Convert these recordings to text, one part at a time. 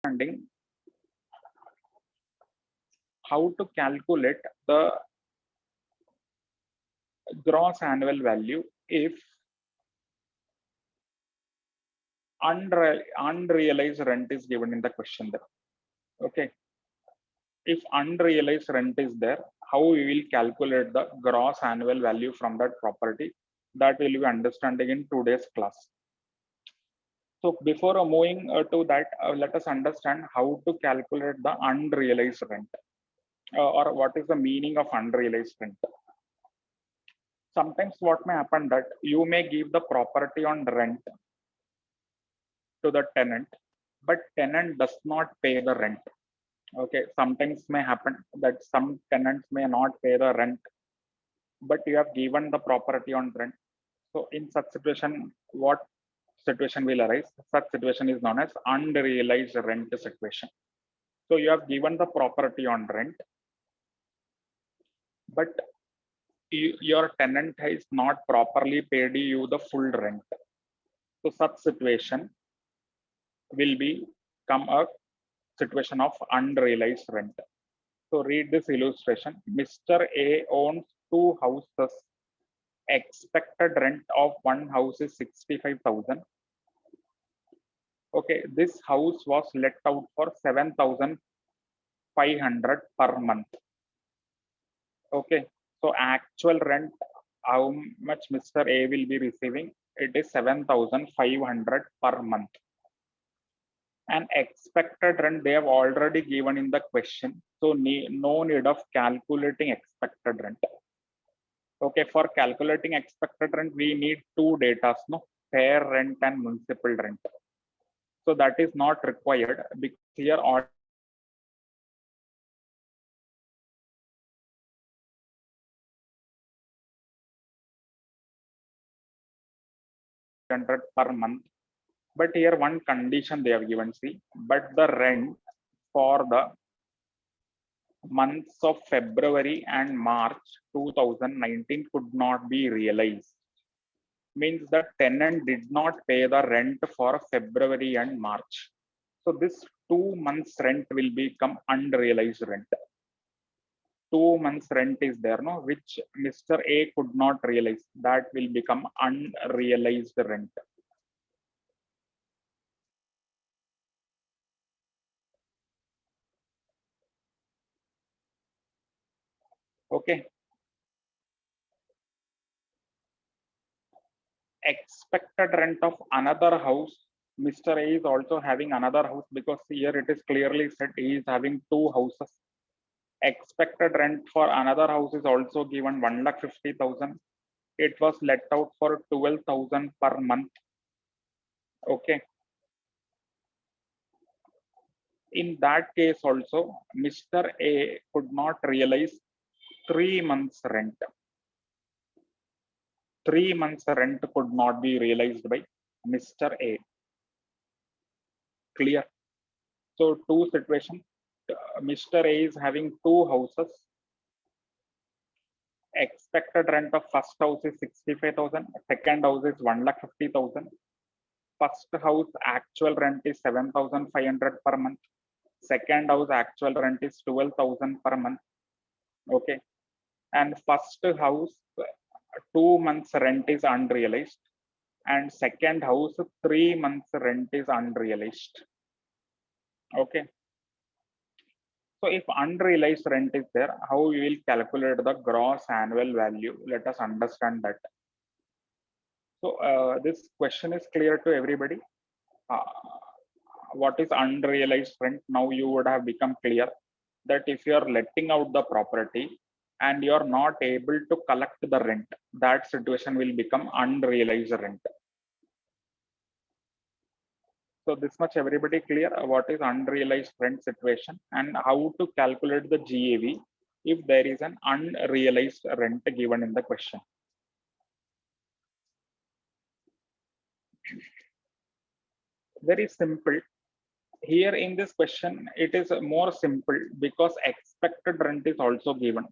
understanding how to calculate the gross annual value if unrealized rent is given in the question there. Okay, if unrealized rent is there, how we will calculate the gross annual value from that property, that will be understanding in today's class. So before moving to that, let us understand how to calculate the unrealized rent, or what is the meaning of unrealized rent. Sometimes what may happen that you may give the property on rent to the tenant, but tenant does not pay the rent. Okay, sometimes may happen that some tenants may not pay the rent, but you have given the property on rent. So in such situation, what situation will arise? Such situation is known as unrealized rent situation. So you have given the property on rent, but your tenant has not properly paid you the full rent. So such situation will become a situation of unrealized rent. So read this illustration. Mr. A owns two houses. Expected rent of one house is 65,000. Okay, this house was let out for 7,500 per month. Okay, so actual rent, how much Mr. A will be receiving? It is 7,500 per month. And expected rent they have already given in the question, so no need of calculating expected rent. Okay, for calculating expected rent we need two data, no, fair rent and municipal rent. So that is not required because here all hundred per month. But here one condition they have given, see, but the rent for the months of February and March 2019 could not be realized. Means the tenant did not pay the rent for February and March. So this 2 months rent will become unrealized rent. 2 months rent is there, no, which Mr. A could not realize. That will become unrealized rent. Okay. Expected rent of another house. Mr. A is also having another house because here it is clearly said he is having two houses. Expected rent for another house is also given 1,50,000. It was let out for 12,000 per month. Okay. In that case also, Mr. A could not realize 3 months rent. 3 months rent could not be realized by Mr. A. Clear? So two situations. Mr. A is having two houses. Expected rent of first house is 65,000. Second house is 1,50,000. First house actual rent is 7,500 per month. Second house actual rent is 12,000 per month. Okay. And first house 2 months rent is unrealized. And second house 3 months rent is unrealized. Okay. So if unrealized rent is there, how we will calculate the gross annual value? Let us understand that. So this question is clear to everybody. What is unrealized rent? Now you would have become clear that if you are letting out the property and you are not able to collect the rent, that situation will become unrealized rent. So this much everybody clear what is unrealized rent situation and how to calculate the GAV if there is an unrealized rent given in the question. Very simple. Here in this question, it is more simple because expected rent is also given.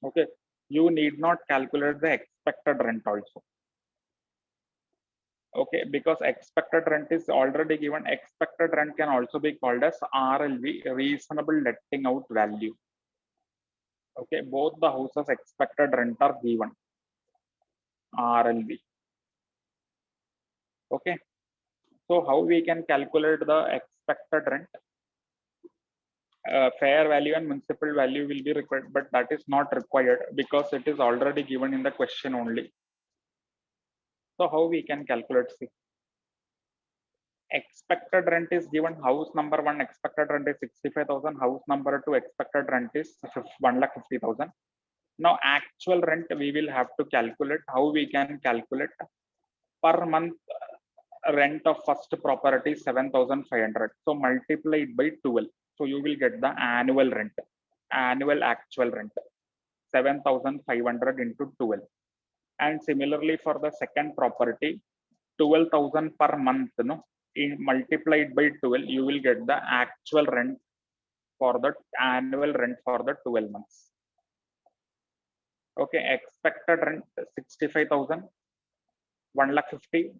Okay, you need not calculate the expected rent also. Okay, because expected rent is already given. Expected rent can also be called as RLV, reasonable letting out value. Okay, both the houses expected rent are given, RLV. Okay, so how we can calculate the expected rent? Fair value and municipal value will be required, but that is not required because it is already given in the question only. So how we can calculate? See, expected rent is given. House number 1 expected rent is 65,000. House number 2 expected rent is 1,50,000. Now actual rent we will have to calculate. How we can calculate? Per month rent of first property is 7,500. So multiply it by 12. So you will get the annual rent, annual actual rent, 7,500 into 12. And similarly for the second property, 12,000 per month, no, multiplied by 12, you will get the actual rent for the annual rent for the 12 months. Okay, expected rent 65,000, 1,50,000,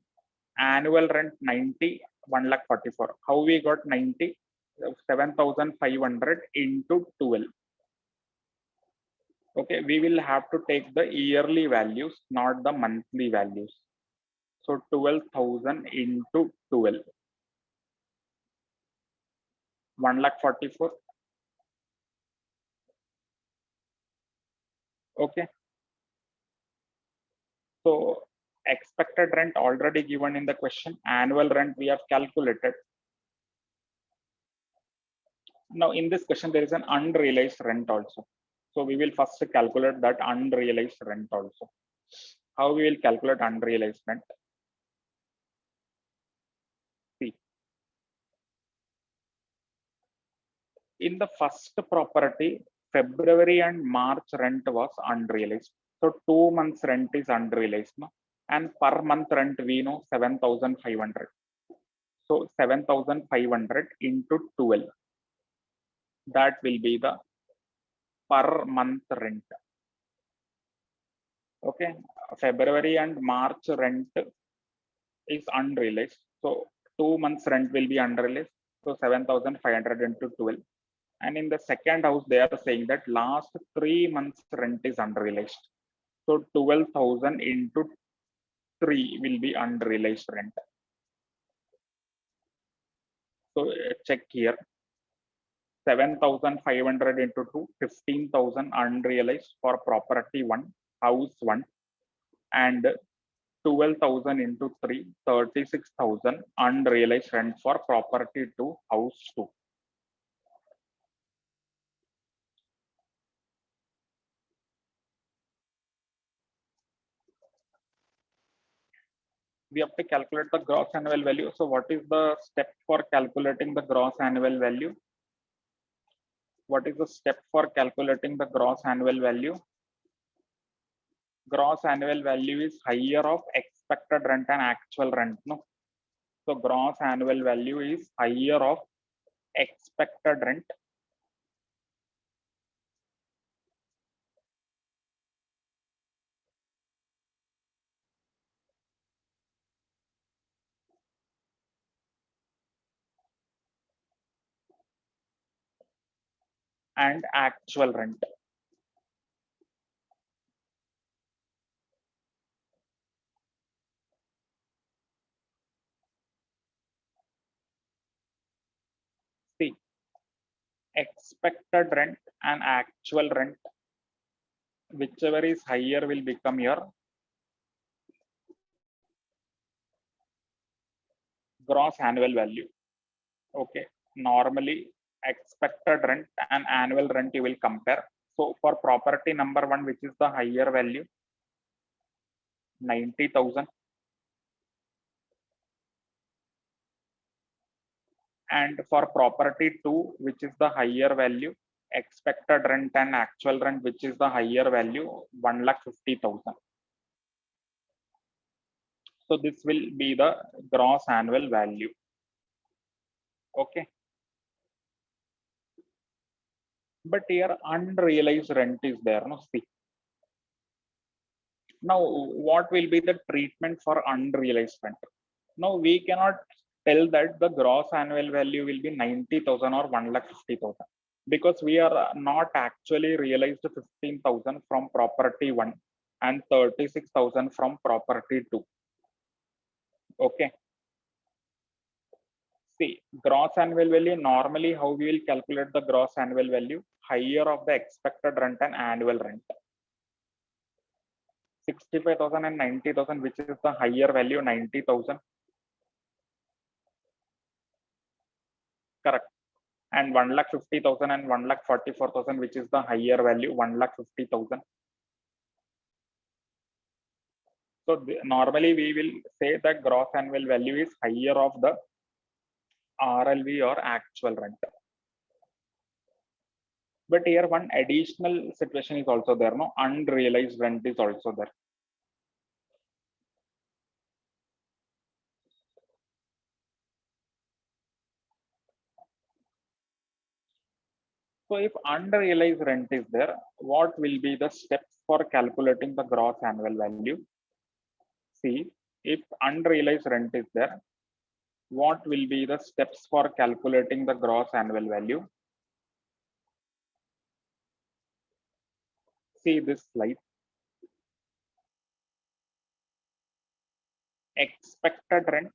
annual rent 90, 1,44,000. How we got 90? 7,500 into 12. Okay, we will have to take the yearly values, not the monthly values. So 12,000 into 12, 1,44,000. Okay. So expected rent already given in the question. Annual rent we have calculated. Now in this question there is an unrealized rent also. So we will first calculate that unrealized rent also. How we will calculate unrealized rent? See, in the first property, February and March rent was unrealized. So 2 months rent is unrealized, no? And per month rent we know 7,500. So 7,500 into 12. That will be the per month rent. Okay, February and March rent is unrealized. So 2 months rent will be unrealized. So 7,500 into 12. And in the second house, they are saying that last 3 months rent is unrealized. So 12,000 into 3 will be unrealized rent. So check here. 7,500 into 2, 15,000 unrealized for property 1, house 1, and 12,000 into 3, 36,000 unrealized rent for property 2, house 2. We have to calculate the gross annual value. So what is the step for calculating the gross annual value? What is the step for calculating the gross annual value? Gross annual value is higher of expected rent and actual rent, no? So gross annual value is higher of expected rent and actual rent. See, expected rent and actual rent, whichever is higher will become your gross annual value. Okay, normally expected rent and annual rent you will compare. So for property number 1, which is the higher value, 90,000, and for property 2, which is the higher value, expected rent and actual rent, which is the higher value, 1,50,000. So this will be the gross annual value. Okay. But here unrealized rent is there. No, see. Now, what will be the treatment for unrealized rent? Now we cannot tell that the gross annual value will be 90,000 or 1,50,000 because we are not actually realized 15,000 from property 1 and 36,000 from property 2. Okay. See, gross annual value, normally how we will calculate the gross annual value? Higher of the expected rent and annual rent. 65,000 and 90,000, which is the higher value, 90,000. Correct. And 1,50,000 and 1,44,000, which is the higher value, 1,50,000. So normally we will say that gross annual value is higher of the RLV or actual rent. But here one additional situation is also there, no? Unrealized rent is also there. So if unrealized rent is there, what will be the steps for calculating the gross annual value? See, if unrealized rent is there, what will be the steps for calculating the gross annual value? See this slide. Expected rent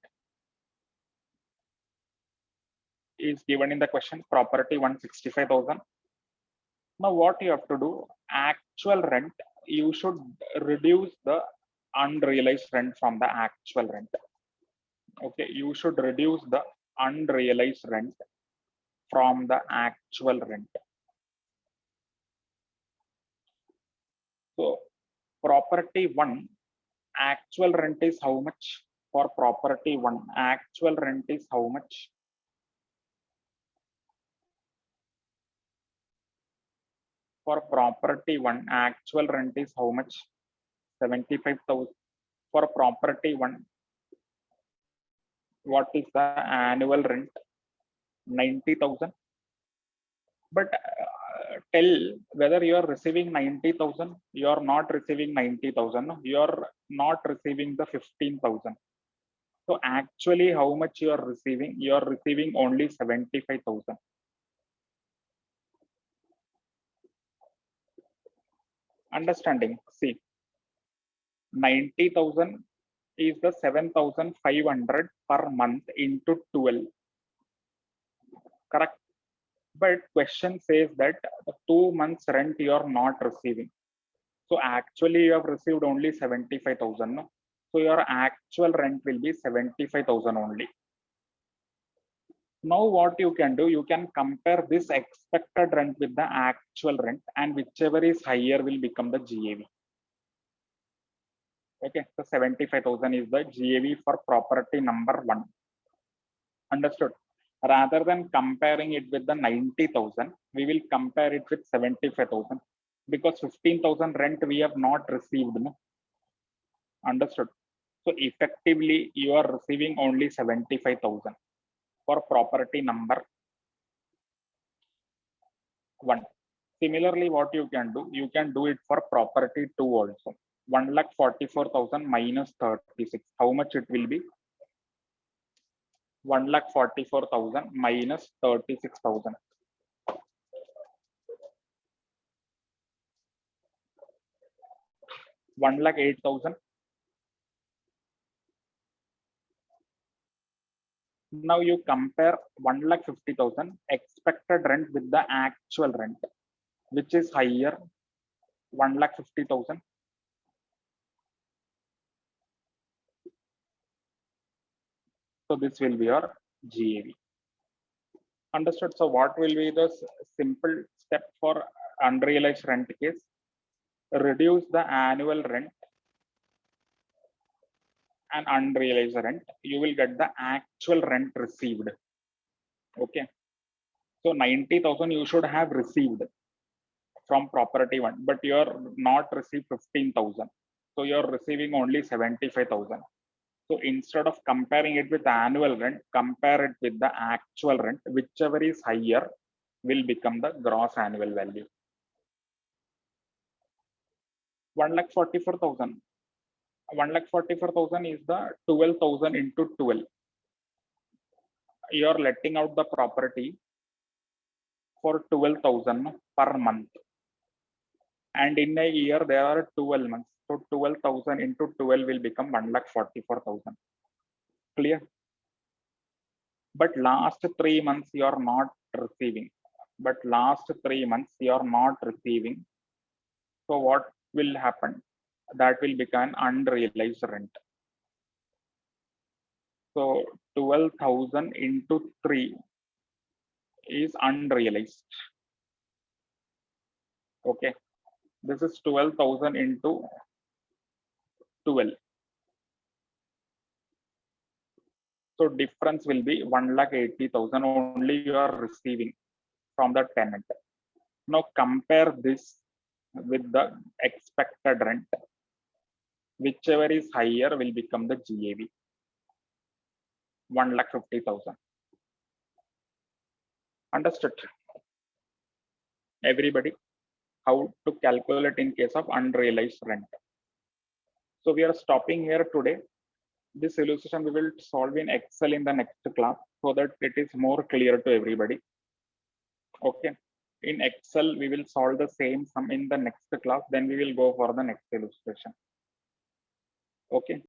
is given in the question, property 165,000. Now what you have to do, actual rent, you should reduce the unrealized rent from the actual rent. Okay, you should reduce the unrealized rent from the actual rent. So property 1, actual rent is how much? For property 1, actual rent is how much? For property 1, actual rent is how much? 75,000. For property 1, what is the annual rent? 90,000. But tell whether you are receiving 90,000, you are not receiving 90,000, no? You are not receiving the 15,000. So actually how much you are receiving? You are receiving only 75,000. Understanding? See, 90,000 is the 7,500 per month into 12. Correct? But question says that the 2 months rent you are not receiving. So actually you have received only 75,000. No? So your actual rent will be 75,000 only. Now what you can do, you can compare this expected rent with the actual rent, and whichever is higher will become the GAV. Okay, so 75,000 is the GAV for property number 1. Understood? Rather than comparing it with the 90,000, we will compare it with 75,000 because 15,000 rent we have not received. No? Understood? So effectively you are receiving only 75,000 for property number 1. Similarly, what you can do it for property 2 also. 1,44,000 minus 36. How much it will be? 1,44,000 minus 36,000. 1,08,000. Now you compare 1,50,000 expected rent with the actual rent, which is higher, 1,50,000. So this will be your GAV. Understood? So what will be the simple step for unrealized rent case? Reduce the annual rent and unrealized rent. You will get the actual rent received. Okay. So 90,000 you should have received from property 1, but you're not received 15,000. So you're receiving only 75,000. So instead of comparing it with annual rent, compare it with the actual rent. Whichever is higher will become the gross annual value. 1,44,000. 1,44,000 is the 12,000 into 12. You are letting out the property for 12,000 per month, and in a year there are 12 months, so 12,000 into 12 will become 1,44,000. Clear? But last 3 months you are not receiving. So what will happen? That will become unrealized rent. So 12,000 into 3 is unrealized. Okay, this is 12,000 into 12. So difference will be 1,80,000 only you are receiving from the tenant. Now compare this with the expected rent. Whichever is higher will become the GAV. 1,50,000. Understood? Everybody, how to calculate in case of unrealized rent. So we are stopping here today. This illustration we will solve in Excel in the next class so that it is more clear to everybody. Okay. In Excel, we will solve the same sum in the next class. Then we will go for the next illustration. Okay.